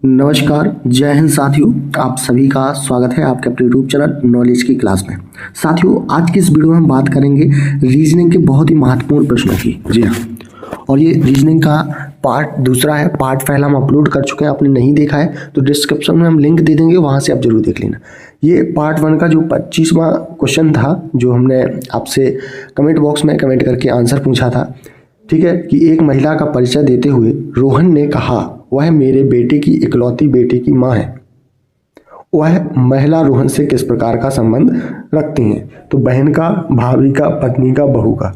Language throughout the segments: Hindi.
नमस्कार, जय हिंद साथियों। आप सभी का स्वागत है आपके अपने यूट्यूब चैनल नॉलेज की क्लास में। साथियों, आज की इस वीडियो में हम बात करेंगे रीजनिंग के बहुत ही महत्वपूर्ण प्रश्नों की। जी हाँ, और ये रीजनिंग का पार्ट दूसरा है। पार्ट पहला हम अपलोड कर चुके हैं, आपने नहीं देखा है तो डिस्क्रिप्शन में हम लिंक दे देंगे, वहाँ से आप जरूर देख लेना। ये पार्ट 1 का जो 25वां क्वेश्चन था, जो हमने आपसे कमेंट बॉक्स में कमेंट करके आंसर पूछा था, ठीक है, कि एक महिला का परिचय देते हुए रोहन ने कहा वह मेरे बेटे की इकलौती बेटे की माँ है। वह महिला रोहन से किस प्रकार का संबंध रखती हैं? तो बहन का, भाभी का, पत्नी का, बहू का।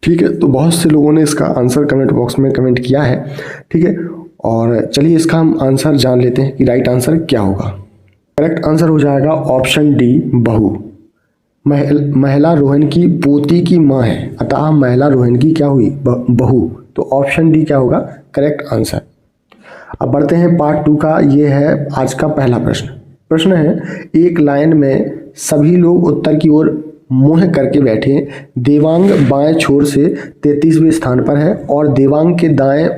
ठीक है, तो बहुत से लोगों ने इसका आंसर कमेंट बॉक्स में कमेंट किया है। ठीक है, और चलिए इसका हम आंसर जान लेते हैं कि राइट आंसर क्या होगा। करेक्ट आंसर हो जाएगा ऑप्शन डी, बहू। महिला रोहन की पोती की माँ है, अतः महिला रोहन की क्या हुई? बहू। तो ऑप्शन डी क्या होगा करेक्ट आंसर। अब बढ़ते हैं पार्ट 2 का। ये है आज का पहला प्रश्न। प्रश्न है, एक लाइन में सभी लोग उत्तर की ओर मुंह करके बैठे हैं। देवांग बाएं छोर से 33वें स्थान पर है और देवांग के दाएं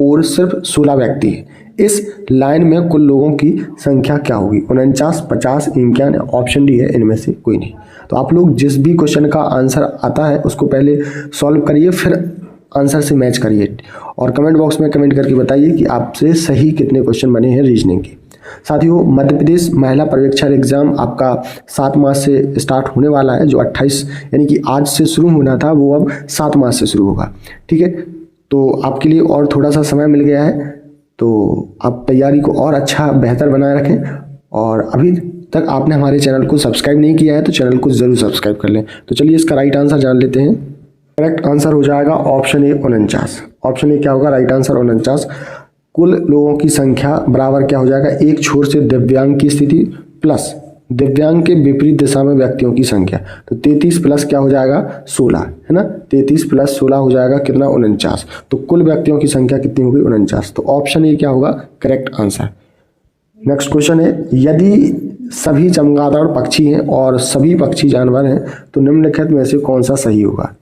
ओर सिर्फ 16 व्यक्ति हैं। इस लाइन में कुल लोगों की संख्या क्या होगी? 49, 50, 51। ऑप्शन डी है इनमें से कोई नहीं। तो आप लोग जिस भी क्वेश्चन का आंसर आता है उसको पहले सॉल्व करिए, फिर आंसर से मैच करिए और कमेंट बॉक्स में कमेंट करके बताइए कि आपसे सही कितने क्वेश्चन बने हैं रीजनिंग के। साथियों, मध्य प्रदेश महिला पर्यवेक्षण एग्जाम आपका 7 मार्च से स्टार्ट होने वाला है। जो 28 यानी कि आज से शुरू होना था वो अब 7 मार्च से शुरू होगा। ठीक है, तो आपके लिए और थोड़ा सा समय मिल गया है, तो आप तैयारी को और अच्छा बेहतर बनाए रखें। और अभी तक आपने हमारे चैनल को सब्सक्राइब नहीं किया है तो चैनल को जरूर सब्सक्राइब कर लें। तो चलिए इसका राइट आंसर जान लेते हैं। करेक्ट आंसर हो जाएगा ऑप्शन ए, 49। ऑप्शन ए क्या होगा राइट आंसर? 49। कुल लोगों की संख्या बराबर क्या हो जाएगा? एक छोर से दिव्यांग की स्थिति प्लस दिव्यांग के विपरीत दिशा में व्यक्तियों की संख्या। तो 33 प्लस क्या हो जाएगा? 16, है ना। 33 प्लस 16 हो जाएगा कितना? 49। तो कुल व्यक्तियों की संख्या कितनी होगी? 49। तो ऑप्शन ए क्या होगा करेक्ट आंसर। नेक्स्ट क्वेश्चन है, यदि सभी चमगादड़ पक्षी हैं और सभी पक्षी जानवर हैं तो निम्नलिखित में से कौन सा सही होगा?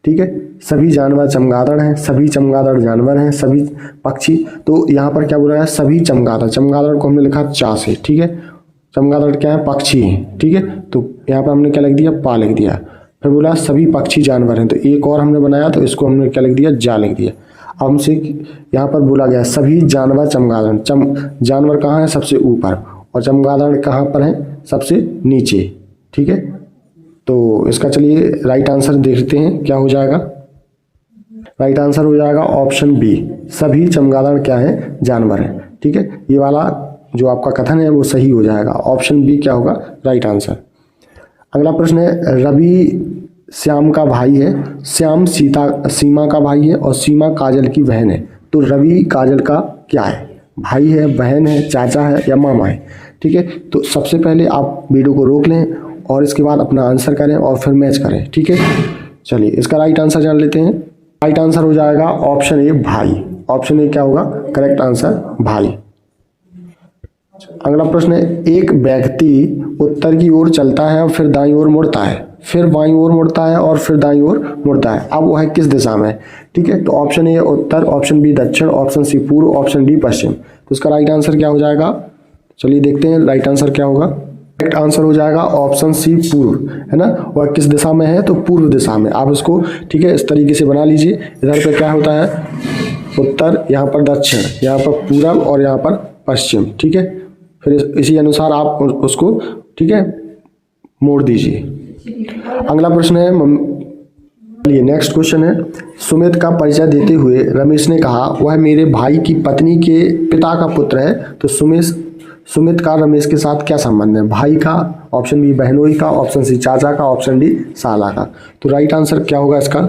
ठीक है, सभी जानवर चमगादड़ हैं, सभी चमगादड़ जानवर हैं, सभी पक्षी। तो यहाँ पर क्या बोला है? सभी चमगादड़। चमगादड़ को हमने लिखा चा से। ठीक है, चमगादड़ क्या है? पक्षी हैं। ठीक है, तो यहाँ पर हमने क्या लिख दिया? पा लिख दिया। फिर बोला सभी पक्षी जानवर हैं, तो एक और हमने बनाया तो इसको हमने क्या लिख दिया? जा लिख दिया। अब हमसे यहाँ पर बोला गया सभी जानवर चमगादड़। जानवर कहाँ है? सबसे ऊपर, और चमगादड़ कहाँ पर है? सबसे नीचे। ठीक है, तो इसका चलिए राइट आंसर देखते हैं क्या हो जाएगा। राइट आंसर हो जाएगा ऑप्शन बी, सभी चमगादड़ क्या है? जानवर है। ठीक है, ये वाला जो आपका कथन है वो सही हो जाएगा। ऑप्शन बी क्या होगा राइट आंसर। अगला प्रश्न है, रवि श्याम का भाई है, श्याम सीमा का भाई है और सीमा काजल की बहन है। तो रवि काजल का क्या है? भाई है, बहन है, चाचा है या मामा है? ठीक है, तो सबसे पहले आप वीडियो को रोक लें और इसके बाद अपना आंसर करें और फिर मैच करें। ठीक है, चलिए इसका राइट आंसर जान लेते हैं। राइट आंसर हो जाएगा ऑप्शन ए, भाई। ऑप्शन ए क्या होगा करेक्ट आंसर? भाई। अगला प्रश्न है, एक व्यक्ति उत्तर की ओर चलता है और फिर दाईं ओर मुड़ता है, फिर बाईं ओर मुड़ता है और फिर दाईं ओर मुड़ता है। अब वह किस दिशा में है? ठीक है, तो ऑप्शन ए उत्तर, ऑप्शन बी दक्षिण, ऑप्शन सी पूर्व, ऑप्शन डी पश्चिम। तो इसका राइट आंसर क्या हो जाएगा? चलिए देखते हैं राइट आंसर क्या होगा। करेक्ट आंसर हो जाएगा ऑप्शन सी पूर्व, है ना। वह किस दिशा में है? तो पूर्व दिशा में। आप इसको ठीक है इस तरीके से बना लीजिए। इधर पे क्या होता है? उत्तर, यहाँ पर दक्षिण, यहाँ पर पूरब और यहाँ पर पश्चिम। ठीक है, फिर इसी अनुसार आप उसको ठीक है मोड़ दीजिए। अगला प्रश्न है, नेक्स्ट क्वेश्चन है, सुमित का परिचय देते हुए रमेश ने कहा वह मेरे भाई की पत्नी के पिता का पुत्र है। तो सुमित का रमेश के साथ क्या संबंध है? भाई का, ऑप्शन बी बहनोई का, ऑप्शन सी चाचा का, ऑप्शन डी साला का। तो राइट आंसर क्या होगा इसका?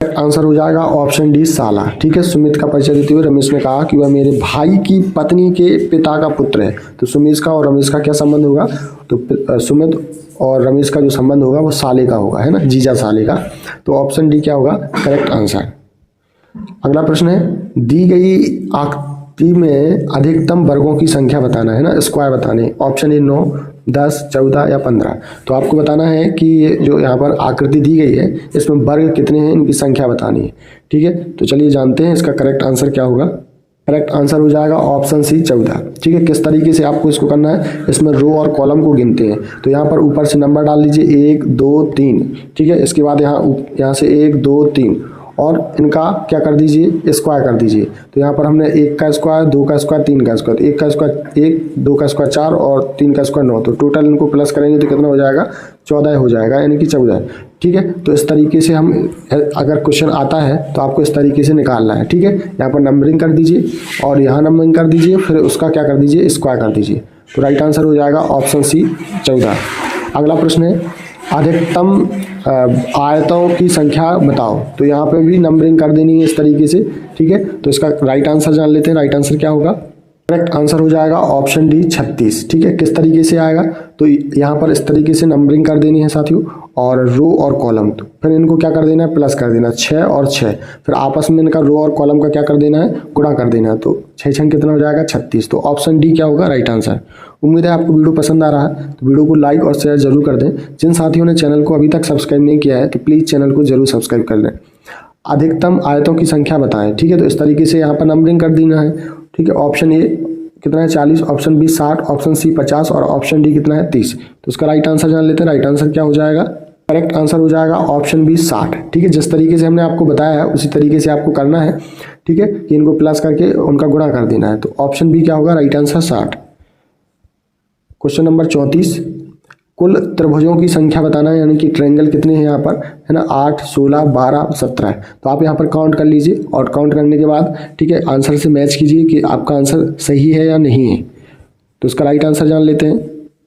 आंसर हो जाएगा ऑप्शन डी साला। ठीक है, सुमित का परिचय देते हुए रमेश ने कहा कि वह मेरे भाई की पत्नी के पिता का पुत्र है। तो सुमित का और रमेश का क्या संबंध होगा? तो सुमित और रमेश का जो संबंध होगा वो साले का होगा, है ना, जीजा साले का। तो ऑप्शन डी क्या होगा करेक्ट आंसर। अगला प्रश्न है, दी गई आकृति में अधिकतम वर्गों की संख्या बताना है ना, स्क्वायर बताने। ऑप्शन ए 9, 10, 14 या 15। तो आपको बताना है कि ये जो यहाँ पर आकृति दी गई है इसमें वर्ग कितने हैं, इनकी संख्या बतानी है। ठीक है, तो चलिए जानते हैं इसका करेक्ट आंसर क्या होगा। करेक्ट आंसर हो जाएगा ऑप्शन सी 14। ठीक है, किस तरीके से आपको इसको करना है, इसमें रो और कॉलम को गिनते हैं। तो यहाँ पर ऊपर से नंबर डाल दीजिए 1 2 3। ठीक है, इसके बाद यहाँ से 1 2 3 और इनका क्या कर दीजिए, स्क्वायर कर दीजिए। तो यहाँ पर हमने 1 का स्क्वायर, 2 का स्क्वायर, 3 का स्क्वायर, 1 का स्क्वायर 1, 2 का स्क्वायर 4 और 3 का स्क्वायर 9। तो टोटल इनको प्लस करेंगे तो कितना हो जाएगा, 14 हो जाएगा, यानी कि 14। ठीक है, तो इस तरीके से हम अगर क्वेश्चन आता है तो आपको इस तरीके से निकालना है। ठीक है, यहाँ पर नंबरिंग कर दीजिए और यहाँ नंबरिंग कर दीजिए, फिर उसका क्या कर दीजिए, स्क्वायर कर दीजिए। तो राइट आंसर हो जाएगा ऑप्शन सी 14। अगला प्रश्न है अधिकतम आयतों की संख्या बताओ। तो यहाँ पे भी नंबरिंग कर देनी है इस तरीके से। ठीक है, तो इसका राइट आंसर जान लेते हैं। राइट आंसर क्या होगा, करेक्ट आंसर हो जाएगा ऑप्शन डी 36। ठीक है, किस तरीके से आएगा, तो यहाँ पर इस तरीके से नंबरिंग कर देनी है साथियों, और रो और कॉलम, तो फिर इनको क्या कर देना है, प्लस कर देना, 6 और 6, फिर आपस में इनका रो और कॉलम का क्या कर देना है, गुणा कर देना है। तो 6 6 कितना हो जाएगा, 36। तो ऑप्शन डी क्या होगा, राइट आंसर। उम्मीद है आपको वीडियो पसंद आ रहा है, तो वीडियो को लाइक और शेयर जरूर कर दें। जिन साथियों ने चैनल को अभी तक सब्सक्राइब नहीं किया है तो प्लीज़ चैनल को जरूर सब्सक्राइब कर लें। अधिकतम आयतों की संख्या बताएं। ठीक है, तो इस तरीके से यहाँ पर नंबरिंग कर देना है। ठीक है, ऑप्शन ए कितना है 40, ऑप्शन बी 60, ऑप्शन सी 50 और ऑप्शन डी कितना है 30। तो इसका राइट आंसर जान लेते हैं। राइट आंसर क्या हो जाएगा, करेक्ट आंसर हो जाएगा ऑप्शन बी 60। ठीक है, जिस तरीके से हमने आपको बताया है उसी तरीके से आपको करना है। ठीक है, कि इनको प्लस करके उनका गुणा कर देना है। तो ऑप्शन बी क्या होगा, राइट आंसर 60। क्वेश्चन नंबर 34, कुल त्रिभुजों की संख्या बताना है, यानी कि ट्रायंगल कितने हैं यहाँ पर, है ना, 8 16 12 17। तो आप यहाँ पर काउंट कर लीजिए और काउंट करने के बाद ठीक है आंसर से मैच कीजिए कि आपका आंसर सही है या नहीं है। तो इसका राइट आंसर जान लेते हैं।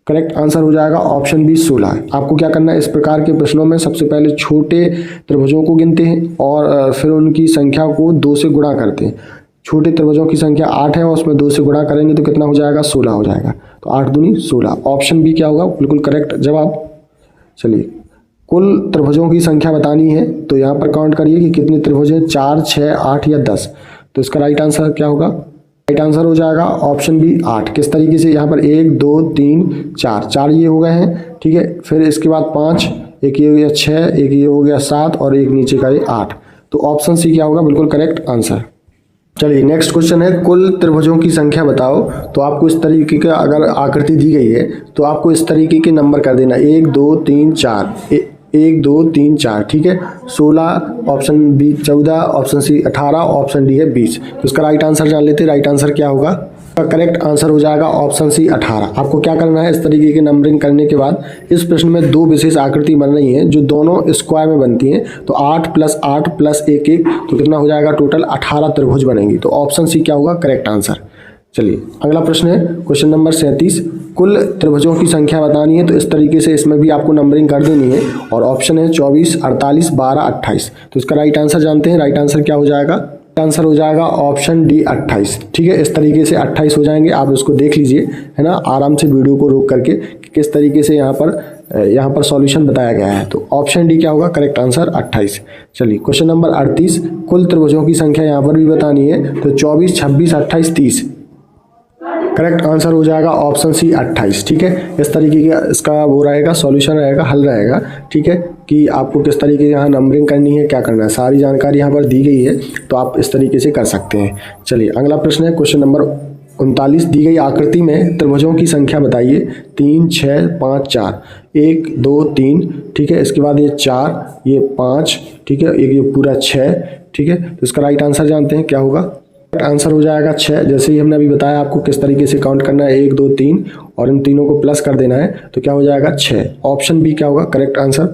करेक्ट आंसर हो जाएगा ऑप्शन बी 16। आपको क्या करना है, इस प्रकार के प्रश्नों में सबसे पहले छोटे त्रिभुजों को गिनते हैं और फिर उनकी संख्या को 2 से गुणा करते हैं। छोटे त्रिभुजों की संख्या 8 है और उसमें 2 से गुणा करेंगे तो कितना हो जाएगा, 16 हो जाएगा। तो 8 दूनी 16, ऑप्शन बी क्या होगा, बिल्कुल करेक्ट जवाब। चलिए, कुल त्रिभुजों की संख्या बतानी है, तो यहाँ पर काउंट करिए कि कितने त्रिभुज हैं, 4 6 8 या 10। तो इसका राइट आंसर क्या होगा, राइट आंसर हो जाएगा ऑप्शन बी 8। किस तरीके से, यहाँ पर 1 2 3 4, 4 ये हो गए हैं। ठीक है, फिर इसके बाद 5, एक ये हो गया 6, एक ये हो गया 7 और एक नीचे का ये 8। तो ऑप्शन सी क्या होगा, बिल्कुल करेक्ट आंसर। चलिए, नेक्स्ट क्वेश्चन है कुल त्रिभुजों की संख्या बताओ। तो आपको इस तरीके का अगर आकृति दी गई है तो आपको इस तरीके के नंबर कर देना, 1 2 3 4, 1 2 3 4। ठीक है, 16, option B 14, option C 18, option D है 20। तो इसका राइट आंसर जान लेते हैं। राइट आंसर क्या होगा, करेक्ट आंसर हो जाएगा ऑप्शन सी 18। आपको क्या करना है, इस तरीके के नंबरिंग करने के बाद इस प्रश्न में 2 विशेष आकृति बन रही हैं जो दोनों स्क्वायर में बनती हैं। तो 8 + 8 + 1 1, तो कितना हो जाएगा, टोटल 18 त्रिभुज बनेंगी। तो ऑप्शन सी क्या होगा, करेक्ट आंसर। चलिए, अगला प्रश्न है क्वेश्चन नंबर 37, कुल त्रिभुजों की संख्या बतानी है। तो इस तरीके से इसमें भी आपको नंबरिंग कर देनी है और ऑप्शन है 24 48 12 28। तो इसका राइट आंसर जानते हैं। राइट आंसर क्या हो जाएगा, आंसर हो जाएगा ऑप्शन डी 28। ठीक है, इस तरीके से 28 हो जाएंगे। आप इसको देख लीजिए, है ना, आराम से वीडियो को रोक करके किस तरीके से यहाँ पर सॉल्यूशन बताया गया है। तो ऑप्शन डी क्या होगा, करेक्ट आंसर 28। चलिए, क्वेश्चन नंबर 38, कुल त्रिभुजों की संख्या यहाँ पर भी बतानी है। तो 24 26 28 30, करेक्ट आंसर हो जाएगा ऑप्शन सी 28। ठीक है, इस तरीके का इसका वो रहेगा, सॉल्यूशन रहेगा, हल रहेगा। ठीक है, कि आपको किस तरीके से यहाँ नंबरिंग करनी है, क्या करना है, सारी जानकारी यहाँ पर दी गई है। तो आप इस तरीके से कर सकते हैं। चलिए, अगला प्रश्न है क्वेश्चन नंबर 39, दी गई आकृति में त्रिभुजों की संख्या बताइए। 3 6 5 4, 1 2 3। ठीक है, इसके बाद ये 4, ये 5। ठीक है, एक ये पूरा 6। ठीक है, तो इसका राइट आंसर जानते हैं क्या होगा, आंसर हो जाएगा 6। जैसे ही हमने अभी बताया आपको किस तरीके से काउंट करना है, 1 2 3 और इन तीनों को प्लस कर देना है। तो क्या हो जाएगा, 6। ऑप्शन बी क्या होगा, करेक्ट आंसर।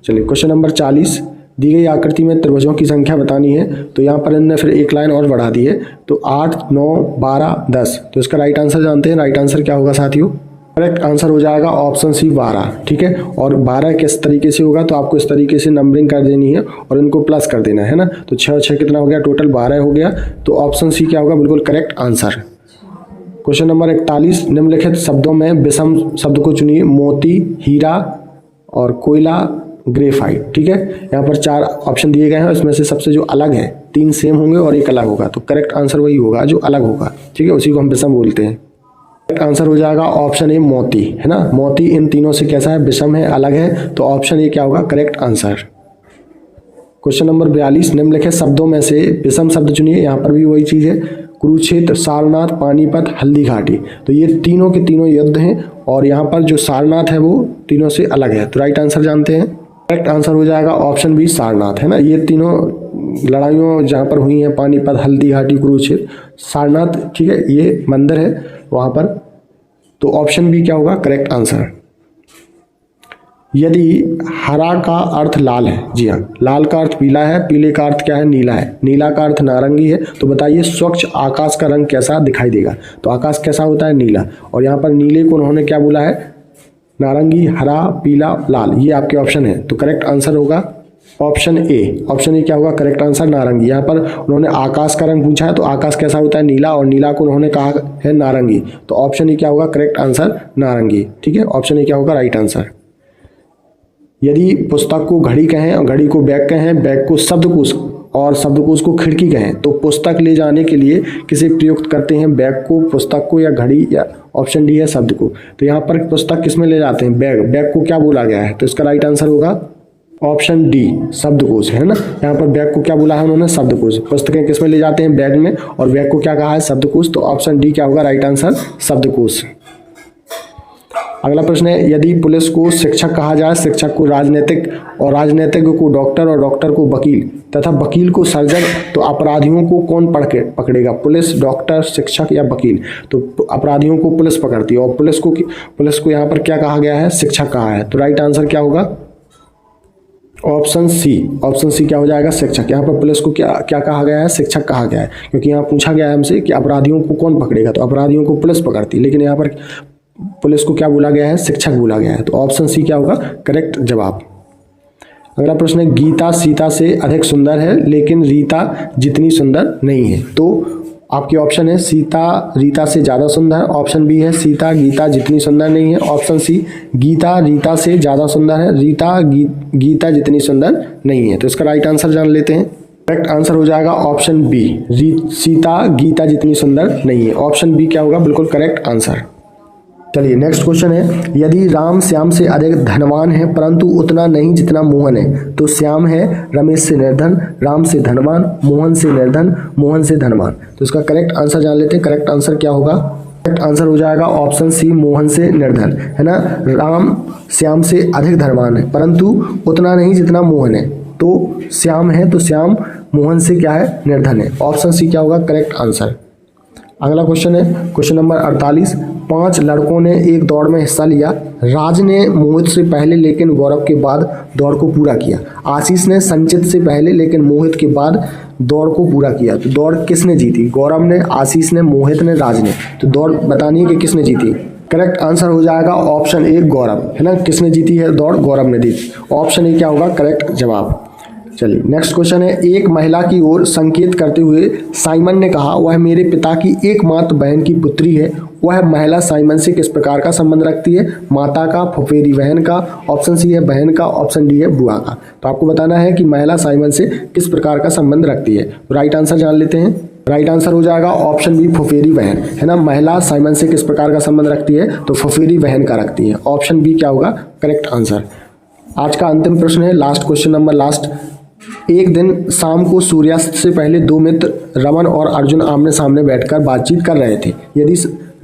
चलिए, क्वेश्चन नंबर 40, दी गई आकृति में त्रिभुजों की संख्या बतानी है। तो यहाँ पर इन्होंने फिर एक लाइन और बढ़ा दी है। तो 8 9 12 10। तो इसका राइट आंसर जानते हैं। राइट आंसर क्या होगा साथियों, करेक्ट आंसर हो जाएगा ऑप्शन सी 12। ठीक है, और 12 किस तरीके से होगा, तो आपको इस तरीके से नंबरिंग कर देनी है और इनको प्लस कर देना है ना। तो 6 6 कितना हो गया, टोटल 12 हो गया। तो ऑप्शन सी क्या होगा, बिल्कुल करेक्ट आंसर। क्वेश्चन नंबर 41, निम्नलिखित शब्दों में विषम शब्द को चुनिए। मोती, हीरा और कोयला, ग्रेफाइट। ठीक है, यहाँ पर 4 ऑप्शन दिए गए हैं, इसमें से सबसे जो अलग है, 3 सेम होंगे और एक अलग होगा। तो करेक्ट आंसर वही होगा जो अलग होगा। ठीक है, उसी को हम विषम बोलते हैं। करेक्ट आंसर हो जाएगा ऑप्शन ए मोती, है ना। मोती इन तीनों से कैसा है, विषम है, अलग है। तो ऑप्शन ए क्या होगा, करेक्ट आंसर। क्वेश्चन नंबर 42, निम्नलिखित शब्दों में से विषम शब्द चुनिए। यहाँ पर भी वही चीज़ है, कुरुक्षेत्र, सारनाथ, पानीपत, हल्दी घाटी। तो ये तीनों के तीनों युद्ध हैं और यहाँ पर जो सारनाथ है वो तीनों से अलग है। तो राइट आंसर जानते हैं, करेक्ट आंसर हो जाएगा ऑप्शन बी सारनाथ, है ना। ये तीनों लड़ाइयों जहाँ पर हुई हैं, पानीपत, हल्दी घाटी, कुरुक्षेत्र, सारनाथ, ठीक है, ये मंदिर है वहाँ पर। तो ऑप्शन बी क्या होगा करेक्ट आंसर। यदि हरा का अर्थ लाल है, जी हाँ, लाल का अर्थ पीला है, पीले का अर्थ क्या है नीला है, नीला का अर्थ नारंगी है, तो बताइए स्वच्छ आकाश का रंग कैसा दिखाई देगा। तो आकाश कैसा होता है नीला, और यहाँ पर नीले को उन्होंने क्या बोला है नारंगी, हरा, पीला, लाल, ये आपके ऑप्शन है। तो करेक्ट आंसर होगा ऑप्शन ए। ऑप्शन ए क्या होगा करेक्ट आंसर नारंगी। यहाँ पर उन्होंने आकाश का रंग पूछा है, तो आकाश कैसा होता है नीला, और नीला को उन्होंने कहा है नारंगी, तो ऑप्शन ए क्या होगा करेक्ट आंसर नारंगी, ठीक है। ऑप्शन ए क्या होगा राइट आंसर। यदि पुस्तक को घड़ी कहें और घड़ी को बैग कहें, बैग को शब्दकोश और शब्दकोश को खिड़की कहें, तो पुस्तक ले जाने के लिए किसे प्रयुक्त करते हैं, बैग को, पुस्तक को, या घड़ी, या ऑप्शन डी है शब्द को। तो यहाँ पर पुस्तक किस में ले जाते हैं, बैग, बैग को क्या बोला गया है, तो इसका राइट आंसर होगा ऑप्शन डी शब्दकोश, है ना। यहाँ पर बैग को क्या बोला है उन्होंने शब्दकोश, पुस्तकें किस में ले जाते हैं बैग में, और बैग को क्या कहा है शब्दकोश, तो ऑप्शन डी क्या होगा राइट आंसर शब्दकोश। अगला प्रश्न है, यदि पुलिस को शिक्षक कहा जाए, शिक्षक को राजनीतिक, और राजनीतिक को डॉक्टर, और डॉक्टर को वकील, तथा वकील को सर्जन, तो अपराधियों को कौन पकड़ेगा, पुलिस, डॉक्टर, शिक्षक या वकील। तो अपराधियों को पुलिस पकड़ती है, और पुलिस को यहाँ पर क्या कहा गया है शिक्षक कहा है। तो राइट आंसर क्या होगा ऑप्शन सी। ऑप्शन सी क्या हो जाएगा शिक्षक। यहाँ पर पुलिस को क्या कहा गया है शिक्षक कहा गया है, क्योंकि यहाँ पूछा गया है हमसे कि अपराधियों को कौन पकड़ेगा, तो अपराधियों को पुलिस पकड़ती है, लेकिन यहाँ पर पुलिस को क्या बोला गया है शिक्षक बोला गया है। तो ऑप्शन सी क्या होगा करेक्ट जवाब। अगला प्रश्न है, गीता सीता से अधिक सुंदर है लेकिन रीता जितनी सुंदर नहीं है। तो आपके ऑप्शन है सीता रीता से ज़्यादा सुंदर, ऑप्शन बी है सीता गीता जितनी सुंदर नहीं है, ऑप्शन सी गीता रीता से ज़्यादा सुंदर है, रीता गीता जितनी सुंदर नहीं है। तो इसका राइट आंसर जान लेते हैं। करेक्ट आंसर हो जाएगा ऑप्शन बी, सीता गीता जितनी सुंदर नहीं है। ऑप्शन बी क्या होगा बिल्कुल करेक्ट आंसर। चलिए नेक्स्ट क्वेश्चन है, यदि राम श्याम से अधिक धनवान है परंतु उतना नहीं जितना मोहन है, तो श्याम है रमेश से निर्धन, राम से धनवान, मोहन से निर्धन, मोहन से धनवान। तो इसका करेक्ट आंसर जान लेते हैं। करेक्ट आंसर क्या होगा, करेक्ट आंसर हो जाएगा ऑप्शन सी मोहन से निर्धन, है ना। राम श्याम से अधिक धनवान है परंतु उतना नहीं जितना मोहन है, तो श्याम है तो श्याम मोहन से क्या है निर्धन है। ऑप्शन सी क्या होगा करेक्ट आंसर। अगला क्वेश्चन है क्वेश्चन नंबर 48, 5 लड़कों ने एक दौड़ में हिस्सा लिया। राज ने मोहित से पहले लेकिन गौरव के बाद दौड़ को पूरा किया। आशीष ने संचित से पहले लेकिन मोहित के बाद दौड़ को पूरा किया। तो दौड़ किसने जीती, गौरव ने, आशीष ने, मोहित ने, राज ने। तो दौड़ बतानी है कि किसने जीती। करेक्ट आंसर हो जाएगा ऑप्शन ए गौरव, है ना। किसने जीती है दौड़, गौरव ने जीती। ऑप्शन ए क्या होगा करेक्ट जवाब। चलिए नेक्स्ट क्वेश्चन है, एक महिला की ओर संकेत करते हुए साइमन ने कहा वह मेरे पिता की एकमात्र बहन की पुत्री है। वह महिला साइमन से किस प्रकार का संबंध रखती है, माता का, फुफेरी बहन का, ऑप्शन सी है बहन का, ऑप्शन डी है बुआ का। तो आपको बताना है कि महिला साइमन से किस प्रकार का संबंध रखती है। राइट आंसर जान लेते हैं। राइट आंसर हो जाएगा ऑप्शन बी फुफेरी बहन, है ना। महिला साइमन से किस प्रकार का संबंध रखती है, तो फुफेरी बहन का रखती है। ऑप्शन बी क्या होगा करेक्ट आंसर। आज का अंतिम प्रश्न है, लास्ट क्वेश्चन नंबर लास्ट। एक दिन शाम को सूर्यास्त से पहले 2 मित्र रमन और अर्जुन आमने सामने बैठकर बातचीत कर रहे थे। यदि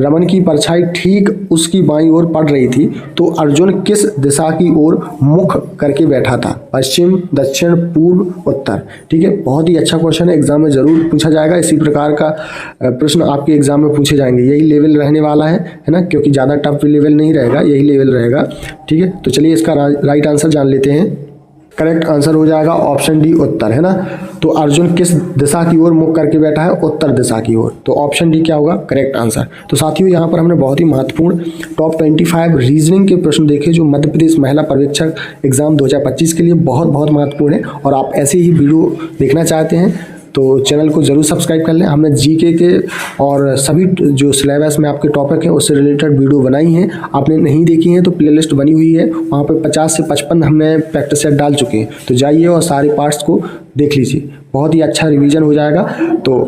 रमन की परछाई ठीक उसकी बाईं ओर पड़ रही थी तो अर्जुन किस दिशा की ओर मुख करके बैठा था, पश्चिम, दक्षिण, पूर्व, उत्तर। ठीक है, बहुत ही अच्छा क्वेश्चन है, एग्जाम में जरूर पूछा जाएगा। इसी प्रकार का प्रश्न आपके एग्जाम में पूछे जाएंगे, यही लेवल रहने वाला है ना, क्योंकि ज़्यादा टफ लेवल नहीं रहेगा, यही लेवल रहेगा। ठीक है, तो चलिए इसका राइट आंसर जान लेते हैं। करेक्ट आंसर हो जाएगा ऑप्शन डी उत्तर, है ना। तो अर्जुन किस दिशा की ओर मुख करके बैठा है, उत्तर दिशा की ओर। तो ऑप्शन डी क्या होगा करेक्ट आंसर। तो साथियों यहाँ पर हमने बहुत ही महत्वपूर्ण टॉप 25 रीजनिंग के प्रश्न देखे जो मध्य प्रदेश महिला पर्यवेक्षक एग्जाम 2025 के लिए बहुत बहुत महत्वपूर्ण है। और आप ऐसे ही वीडियो देखना चाहते हैं तो चैनल को जरूर सब्सक्राइब कर लें। हमने जीके के और सभी जो सिलेबस में आपके टॉपिक हैं उससे रिलेटेड वीडियो बनाई हैं, आपने नहीं देखी हैं तो प्लेलिस्ट बनी हुई है, वहाँ पे 50 से 55 हमने प्रैक्टिस सेट डाल चुके हैं। तो जाइए और सारे पार्ट्स को देख लीजिए, बहुत ही अच्छा रिवीजन हो जाएगा। तो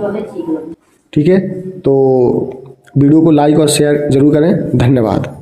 ठीक है, तो वीडियो को लाइक और शेयर जरूर करें। धन्यवाद।